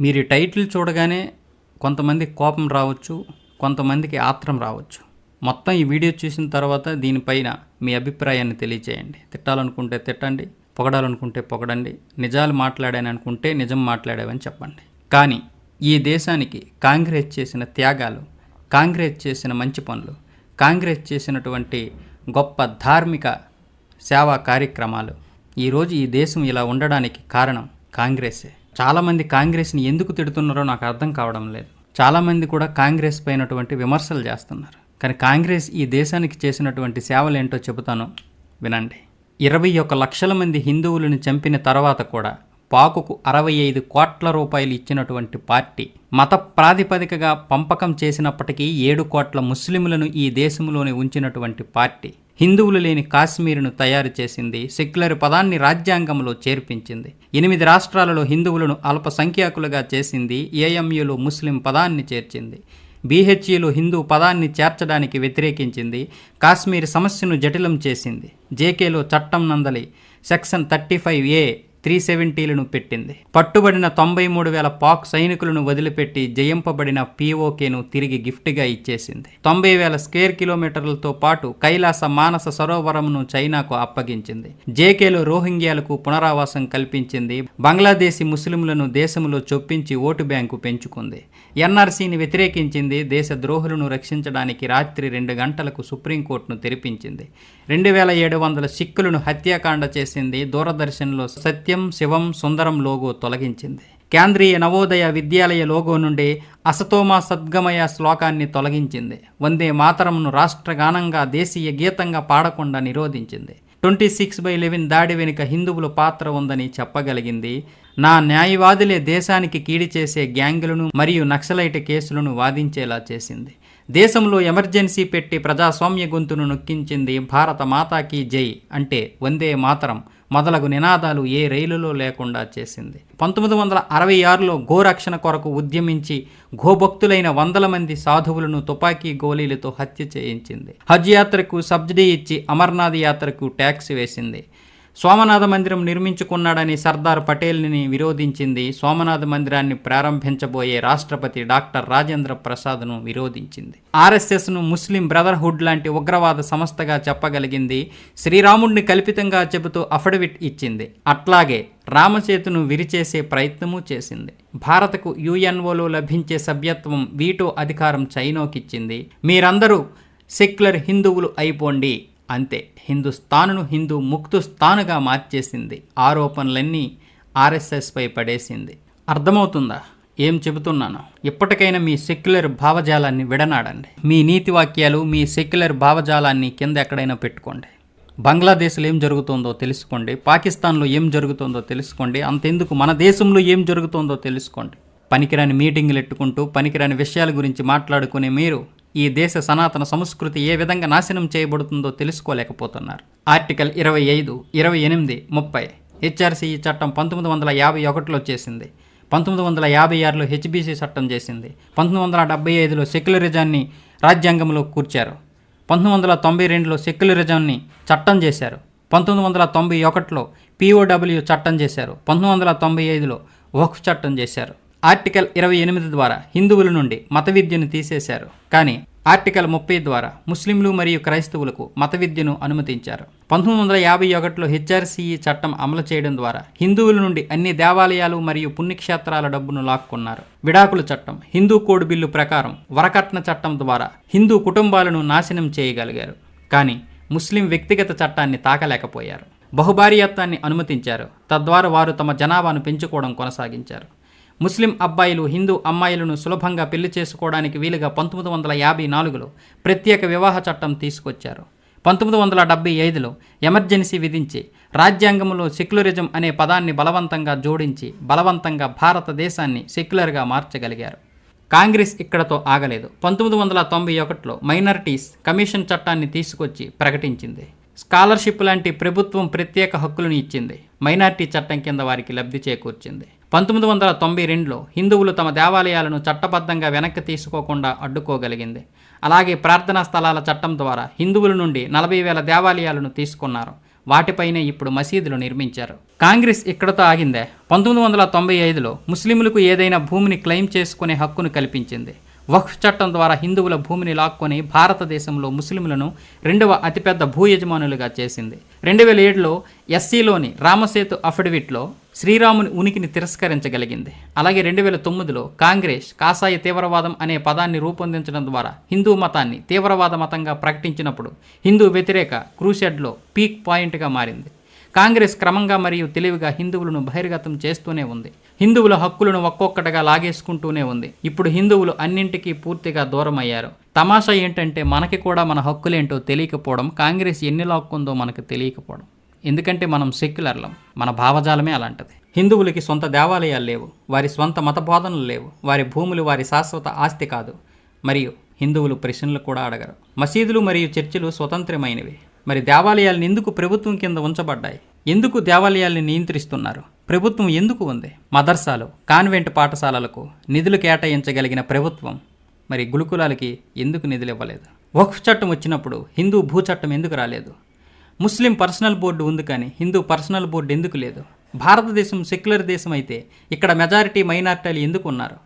మీరు టైటిల్ చూడగానే కొంతమందికి కోపం రావచ్చు, కొంతమందికి ఆత్రం రావచ్చు. మొత్తం ఈ వీడియో చూసిన తర్వాత దీనిపైన మీ అభిప్రాయాన్ని తెలియచేయండి. తిట్టాలనుకుంటే తిట్టండి, పొగడాలనుకుంటే పొగడండి, నిజాలు మాట్లాడాననుకుంటే నిజం మాట్లాడావని చెప్పండి. కానీ ఈ దేశానికి కాంగ్రెస్ చేసిన త్యాగాలు, కాంగ్రెస్ చేసిన మంచి పనులు, కాంగ్రెస్ చేసినటువంటి గొప్ప ధార్మిక సేవా కార్యక్రమాలు, ఈరోజు ఈ దేశం ఇలా ఉండడానికి కారణం కాంగ్రెసే. చాలామంది కాంగ్రెస్ని ఎందుకు తిడుతున్నారో నాకు అర్థం కావడం లేదు. చాలామంది కూడా కాంగ్రెస్ పైనటువంటి విమర్శలు చేస్తున్నారు. కానీ కాంగ్రెస్ ఈ దేశానికి చేసినటువంటి సేవలు ఏంటో చెబుతాను, వినండి. 21 లక్షల మంది హిందువులను చంపిన తర్వాత కూడా పాకుకు 65 కోట్ల రూపాయలు ఇచ్చినటువంటి పార్టీ, మత ప్రాతిపదికగా పంపకం చేసినప్పటికీ 7 కోట్ల ముస్లింలను ఈ దేశంలోనే ఉంచినటువంటి పార్టీ, హిందువులు లేని కాశ్మీరును తయారు చేసింది, సెక్యులర్ పదాన్ని రాజ్యాంగంలో చేర్పించింది, 8 రాష్ట్రాలలో హిందువులను అల్పసంఖ్యాకులుగా చేసింది, ఏఎంయూలో ముస్లిం పదాన్ని చేర్చింది, బీహెచ్ఈలో హిందూ పదాన్ని చేర్చడానికి వ్యతిరేకించింది, కాశ్మీర్ సమస్యను జటిలం చేసింది, జేకేలో చట్టం నందలి సెక్షన్ 35A 370లను పెట్టింది, పట్టుబడిన 93,000 పాక్ సైనికులను వదిలిపెట్టి జయింపబడిన POKను తిరిగి గిఫ్ట్గా ఇచ్చేసింది, 90,000 స్క్వేర్ కిలోమీటర్లతో పాటు కైలాస మానస సరోవరంను చైనాకు అప్పగించింది, జేకేలో రోహింగ్యాలకు పునరావాసం కల్పించింది, బంగ్లాదేశీ ముస్లింలను దేశంలో చొప్పించి ఓటు బ్యాంకు పెంచుకుంది, NRCని వ్యతిరేకించింది, దేశ ద్రోహులను రక్షించడానికి రాత్రి 2 గంటలకు సుప్రీంకోర్టును తెరిపించింది, 2,700 సిక్కులను హత్యాకాండ చేసింది, దూరదర్శన్లో సత్యం శివం సుందరం లోగో తొలగించింది, కేంద్రీయ నవోదయ విద్యాలయ లోగో నుండి అసతోమా సద్గమయ శ్లోకాన్ని తొలగించింది, వందే మాతరంను రాష్ట్రగానంగా దేశీయ గీతంగా పాడకుండా నిరోధించింది, 26/11 దాడి వెనుక హిందువుల పాత్ర ఉందని చెప్పగలిగింది, నా న్యాయవాదులే దేశానికి కీడి చేసే గ్యాంగులను మరియు నక్సలైట్ కేసులను వాదించేలా చేసింది, దేశంలో ఎమర్జెన్సీ పెట్టి ప్రజాస్వామ్య గొంతును నొక్కించింది, భారత మాతాకి జై అంటే వందే మాతరం మొదలగు నినాదాలు ఏ రైలులో లేకుండా చేసింది, 1966లో గోరక్షణ కొరకు ఉద్యమించి గోభక్తులైన 100 మంది సాధువులను తుపాకీ గోళీలతో హత్య చేయించింది, హజ్ యాత్రకు సబ్సిడీ ఇచ్చి అమర్నాథ్ యాత్రకు ట్యాక్స్ వేసింది, సోమనాథ మందిరం నిర్మించుకున్నాడని సర్దార్ పటేల్ని విరోధించింది, సోమనాథ మందిరాన్ని ప్రారంభించబోయే రాష్ట్రపతి డాక్టర్ రాజేంద్ర ప్రసాద్ను విరోధించింది, RSSను ముస్లిం బ్రదర్హుడ్ లాంటి ఉగ్రవాద సంస్థగా చెప్పగలిగింది, శ్రీరాముడిని కల్పితంగా చెబుతూ అఫిడవిట్ ఇచ్చింది, అట్లాగే రామసేతును విరిచేసే ప్రయత్నమూ చేసింది, భారత్కు UNOలో లభించే సభ్యత్వం వీటో అధికారం చైనాకిచ్చింది, మీరందరూ సెక్యులర్ హిందువులు అయిపోండి అంతే, హిందుస్థానును హిందూ ముక్తుస్థానుగా మార్చేసింది, ఆరోపణలన్నీ RSSపై పడేసింది. అర్థమవుతుందా ఏం చెబుతున్నాను? ఇప్పటికైనా మీ సెక్యులర్ భావజాలాన్ని విడనాడండి. మీ నీతి వాక్యాలు, మీ సెక్యులర్ భావజాలాన్ని కింద ఎక్కడైనా పెట్టుకోండి. బంగ్లాదేశ్లో ఏం జరుగుతుందో తెలుసుకోండి, పాకిస్తాన్లో ఏం జరుగుతుందో తెలుసుకోండి, అంతెందుకు మన దేశంలో ఏం జరుగుతుందో తెలుసుకోండి. పనికిరాని మీటింగులు ఎట్టుకుంటూ పనికిరాని విషయాల గురించి మాట్లాడుకునే మీరు ఈ దేశ సనాతన సంస్కృతి ఏ విధంగా నాశనం చేయబడుతుందో తెలుసుకోలేకపోతున్నారు. ఆర్టికల్ 25, 28, 30 HRCE చట్టం 1951లో చేసింది, 1956లో HBC చట్టం చేసింది, 1975లో సెక్యులరిజాన్ని రాజ్యాంగంలో కూర్చారు, 1992లో సెక్యులరిజాన్ని చట్టం చేశారు, 1991లో POW చట్టం చేశారు, 1995లో వక్ఫ్ చట్టం చేశారు. ఆర్టికల్ 28 ద్వారా హిందువుల నుండి మత విద్యను తీసేశారు, కానీ ఆర్టికల్ 30 ద్వారా ముస్లింలు మరియు క్రైస్తవులకు మత విద్యను అనుమతించారు. 1951లో HRCE చట్టం అమలు చేయడం ద్వారా హిందువుల నుండి అన్ని దేవాలయాలు మరియు పుణ్యక్షేత్రాల డబ్బును లాక్కున్నారు. విడాకుల చట్టం, హిందూ కోడ్ బిల్లు ప్రకారం వరకట్న చట్టం ద్వారా హిందూ కుటుంబాలను నాశనం చేయగలిగారు, కానీ ముస్లిం వ్యక్తిగత చట్టాన్ని తాకలేకపోయారు. బహుభార్యాత్వాన్ని అనుమతించారు, తద్వారా వారు తమ జనాభాను పెంచుకోవడం కొనసాగించారు. ముస్లిం అబ్బాయిలు హిందూ అమ్మాయిలను సులభంగా పెళ్లి చేసుకోవడానికి వీలుగా 1954లో ప్రత్యేక వివాహ చట్టం తీసుకొచ్చారు. 1975లో ఎమర్జెన్సీ విధించి రాజ్యాంగంలో సెక్యులరిజం అనే పదాన్ని బలవంతంగా జోడించి బలవంతంగా భారతదేశాన్ని సెక్యులర్గా మార్చగలిగారు. కాంగ్రెస్ ఇక్కడతో ఆగలేదు. 1991లో మైనారిటీస్ కమిషన్ చట్టాన్ని తీసుకొచ్చి ప్రకటించింది. స్కాలర్షిప్ లాంటి ప్రభుత్వం ప్రత్యేక హక్కులను ఇచ్చింది, మైనారిటీ చట్టం కింద వారికి లబ్ధి చేకూర్చింది. 1992లో హిందువులు తమ దేవాలయాలను చట్టబద్ధంగా వెనక్కి తీసుకోకుండా అడ్డుకోగలిగింది. అలాగే ప్రార్థనా స్థలాల చట్టం ద్వారా హిందువుల నుండి 40,000 దేవాలయాలను తీసుకున్నారు. వాటిపైనే ఇప్పుడు మసీదులు నిర్మించారు. కాంగ్రెస్ ఇక్కడతో ఆగిందే. 1995లో ముస్లింలకు ఏదైనా భూమిని క్లెయిమ్ చేసుకునే హక్కును కల్పించింది. వక్ఫ్ చట్టం ద్వారా హిందువుల భూమిని లాక్కొని భారతదేశంలో ముస్లింలను 2వ అతిపెద్ద భూ యజమానులుగా చేసింది. 2007లో ఎస్సీలోని రామసేతు అఫిడవిట్లో శ్రీరాముని ఉనికిని తిరస్కరించగలిగింది. అలాగే 2009లో కాంగ్రెస్ కాషాయ తీవ్రవాదం అనే పదాన్ని రూపొందించడం ద్వారా హిందూ మతాన్ని తీవ్రవాద మతంగా ప్రకటించినప్పుడు హిందూ వ్యతిరేక క్రూసెడ్లో పీక్ పాయింట్గా మారింది. కాంగ్రెస్ క్రమంగా మరియు తెలివిగా హిందువులను బహిర్గతం చేస్తూనే ఉంది. హిందువుల హక్కులను ఒక్కొక్కటిగా లాగేసుకుంటూనే ఉంది. ఇప్పుడు హిందువులు అన్నింటికీ పూర్తిగా దూరం అయ్యారు. తమాషా ఏంటంటే మనకి కూడా మన హక్కులేంటో తెలియకపోవడం, కాంగ్రెస్ ఎన్ని లాక్కుందో మనకు తెలియకపోవడం. ఎందుకంటే మనం సెక్యులర్లం, మన భావజాలమే అలాంటిది. హిందువులకి సొంత దేవాలయాలు లేవు, వారి స్వంత మత బోధనలు లేవు, వారి భూములు వారి శాశ్వత ఆస్తి కాదు, మరియు హిందువులు ప్రశ్నలు కూడా అడగరు. మసీదులు మరియు చర్చిలు స్వతంత్రమైనవి. మరి దేవాలయాలను ఎందుకు ప్రభుత్వం కింద ఉంచబడ్డాయి? ఎందుకు దేవాలయాల్ని నియంత్రిస్తున్నారు? ప్రభుత్వం ఎందుకు ఉంది? మదర్సాలు, కాన్వెంట్ పాఠశాలలకు నిధులు కేటాయించగలిగిన ప్రభుత్వం మరి గురుకులాలకి ఎందుకు నిధులు ఇవ్వలేదు? వక్ఫ్ చట్టం వచ్చినప్పుడు హిందూ భూచట్టం ఎందుకు రాలేదు? ముస్లిం పర్సనల్ బోర్డు ఉంది కానీ హిందూ పర్సనల్ బోర్డు ఎందుకు లేదు? భారతదేశం సెక్యులర్ దేశం అయితే ఇక్కడ మెజారిటీ మైనారిటీలు ఎందుకు ఉన్నారు?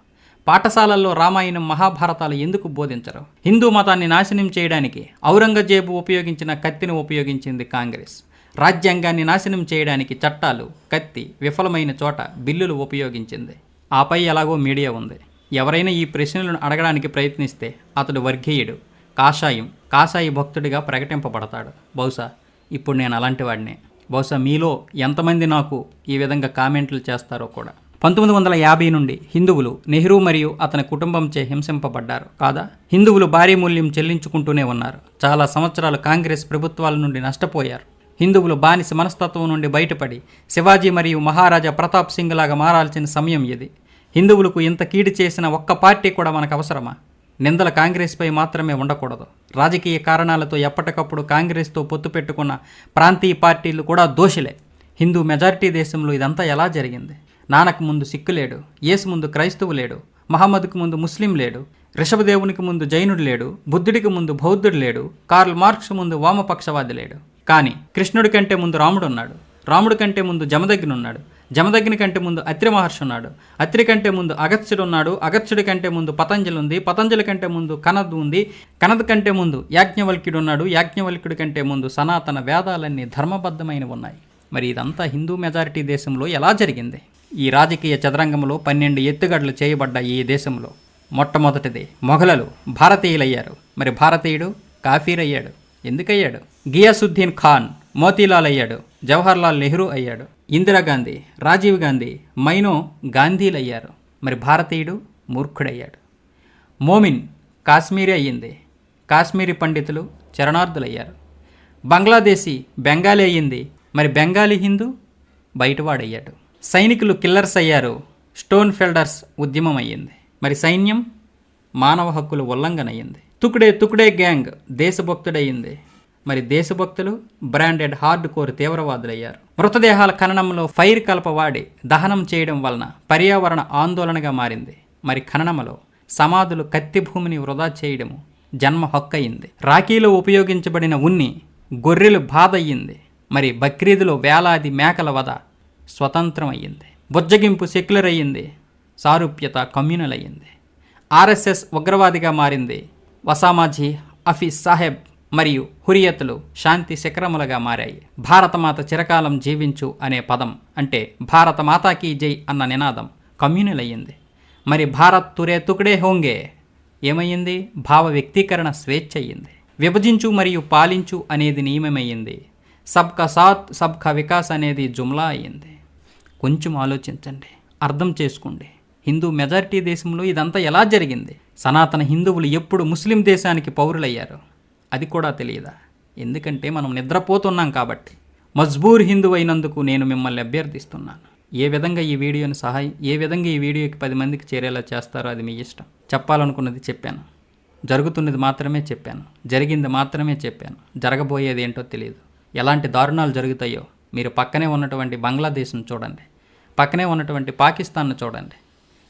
పాఠశాలల్లో రామాయణం, మహాభారతాలు ఎందుకు బోధించరు? హిందూ మతాన్ని నాశనం చేయడానికి ఔరంగజేబు ఉపయోగించిన కత్తిని ఉపయోగించింది కాంగ్రెస్. రాజ్యాంగాన్ని నాశనం చేయడానికి చట్టాలు, కత్తి, విఫలమైన చోట బిల్లులు ఉపయోగించింది. ఆపై ఎలాగో మీడియా ఉంది. ఎవరైనా ఈ ప్రశ్నలను అడగడానికి ప్రయత్నిస్తే అతడు వర్గీయుడు, కాషాయి భక్తుడిగా ప్రకటింపబడతాడు. బహుశా ఇప్పుడు నేను అలాంటి వాడినే. బహుశా మీలో ఎంతమంది నాకు ఈ విధంగా కామెంట్లు చేస్తారో కూడా. 1950 నుండి హిందువులు నెహ్రూ మరియు అతని కుటుంబంచే హింసింపబడ్డారు కాదా? హిందువులు భారీ మూల్యం చెల్లించుకుంటూనే ఉన్నారు. చాలా సంవత్సరాలు కాంగ్రెస్ ప్రభుత్వాల నుండి నష్టపోయారు. హిందువులు బానిస మనస్తత్వం నుండి బయటపడి శివాజీ మరియు మహారాజా ప్రతాప్ సింగ్ లాగా మారాల్సిన సమయం ఇది. హిందువులకు ఇంత కీడు చేసిన ఒక్క పార్టీ కూడా మనకు అవసరమా? నిందల కాంగ్రెస్పై మాత్రమే ఉండకూడదు. రాజకీయ కారణాలతో ఎప్పటికప్పుడు కాంగ్రెస్తో పొత్తు పెట్టుకున్న ప్రాంతీయ పార్టీలు కూడా దోషులే. హిందూ మెజారిటీ దేశంలో ఇదంతా ఎలా జరిగింది? నానక్ ముందు సిక్కు లేడు, యేసు ముందు క్రైస్తవు లేడు, మహమ్మద్కు ముందు ముస్లిం లేడు, ఋషభదేవునికి ముందు జైనుడు లేడు, బుద్ధుడికి ముందు బౌద్ధుడు లేడు, కార్ల్ మార్క్స్ ముందు వామపక్షవాది లేడు. కానీ కృష్ణుడి కంటే ముందు రాముడు ఉన్నాడు, రాముడి కంటే ముందు జమదగ్ని ఉన్నాడు, జమదగ్ని కంటే ముందు అత్రి మహర్షి ఉన్నాడు, అత్రి కంటే ముందు అగత్స్యుడు ఉన్నాడు, అగత్స్యుడి కంటే ముందు పతంజలి ఉంది, పతంజలి కంటే ముందు కనద్ ఉంది, కనద్ కంటే ముందు యాజ్ఞవల్క్యుడు ఉన్నాడు, యాజ్ఞవల్క్యుడి కంటే ముందు సనాతన వేదాలన్నీ ధర్మబద్ధమైనవి ఉన్నాయి. మరి ఇదంతా హిందూ మెజారిటీ దేశంలో ఎలా జరిగింది? ఈ రాజకీయ చదరంగంలో 12 ఎత్తుగడలు చేయబడ్డ ఈ దేశంలో మొట్టమొదటిది మొఘలులు భారతీయులయ్యారు. మరి భారతీయుడు కాఫీర్ అయ్యాడు. ఎందుకయ్యాడు? గియాసుద్దీన్ ఖాన్ మోతీలాల్ అయ్యాడు, జవహర్లాల్ నెహ్రూ అయ్యాడు, ఇందిరాగాంధీ, రాజీవ్ గాంధీ, మైనో గాంధీలు అయ్యారు. మరి భారతీయుడు మూర్ఖుడయ్యాడు. మోమిన్ కాశ్మీరీ అయ్యింది, కాశ్మీరీ పండితులు చరణార్థులయ్యారు. బంగ్లాదేశీ బెంగాలీ అయ్యింది, మరి బెంగాలీ హిందూ బయటవాడయ్యాడు. సైనికులు కిల్లర్స్ అయ్యారు, స్టోన్ ఫెల్డర్స్ ఉద్యమం అయ్యింది. మరి సైన్యం మానవ హక్కుల ఉల్లంఘన అయ్యింది. తుకుడే గ్యాంగ్ దేశభక్తుడయ్యింది. మరి దేశభక్తులు బ్రాండెడ్ హార్డ్ కోర్ తీవ్రవాదులయ్యారు. మృతదేహాల ఖననంలో ఫైర్ కలపవాడి దహనం చేయడం వలన పర్యావరణ ఆందోళనగా మారింది. మరి ఖననంలో సమాధులు, కత్తి భూమిని వృధా చేయడము జన్మ హక్కు అయింది. రాఖీలో ఉపయోగించబడిన ఉన్ని గొర్రెలు బాధ అయ్యింది. మరి బక్రీదులో వేలాది మేకల వధ స్వతంత్రం అయ్యింది. బుజ్జగింపు సెక్యులర్ అయ్యింది. సారూప్యత కమ్యూనల్ అయ్యింది. ఆర్ఎస్ఎస్ ఉగ్రవాదిగా మారింది. వసామాజీ, హఫీజ్ సాహెబ్ మరియు హురియతులు శాంతి శిఖరములుగా మారాయి. భారతమాత చిరకాలం జీవించు అనే పదం అంటే భారత మాతాకి జై అన్న నినాదం కమ్యూనల్ అయ్యింది. మరి భారత్ తురే తుకుడే హోంగే ఏమయ్యింది? భావ వ్యక్తీకరణ స్వేచ్ఛ అయ్యింది. విభజించు మరియు పాలించు అనేది నియమమయ్యింది. సబ్కా సాత్ సబ్కా వికాస్ అనేది జుమ్లా అయ్యింది. కొంచెం ఆలోచించండి, అర్థం చేసుకోండి. హిందూ మెజారిటీ దేశంలో ఇదంతా ఎలా జరిగింది? సనాతన హిందువులు ఎప్పుడు ముస్లిం దేశానికి పౌరులయ్యారు అది కూడా తెలియదా? ఎందుకంటే మనం నిద్రపోతున్నాం కాబట్టి. మజ్బూర్ హిందూ అయినందుకు నేను మిమ్మల్ని అభ్యర్థిస్తున్నాను. ఏ విధంగా ఈ వీడియోకి 10 మందికి చేరేలా చేస్తారో అది మీ ఇష్టం. చెప్పాలనుకున్నది చెప్పాను, జరుగుతున్నది మాత్రమే చెప్పాను, జరిగింది మాత్రమే చెప్పాను. జరగబోయేది ఏంటో తెలియదు. ఎలాంటి దారుణాలు జరుగుతాయో మీరు పక్కనే ఉన్నటువంటి బంగ్లాదేశ్ను చూడండి, పక్కనే ఉన్నటువంటి పాకిస్తాన్ను చూడండి,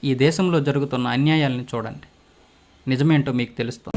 ఈ దేశంలో జరుగుతున్న అన్యాయాలను చూడండి. నిజమేంటో మీకు తెలుస్తుంది.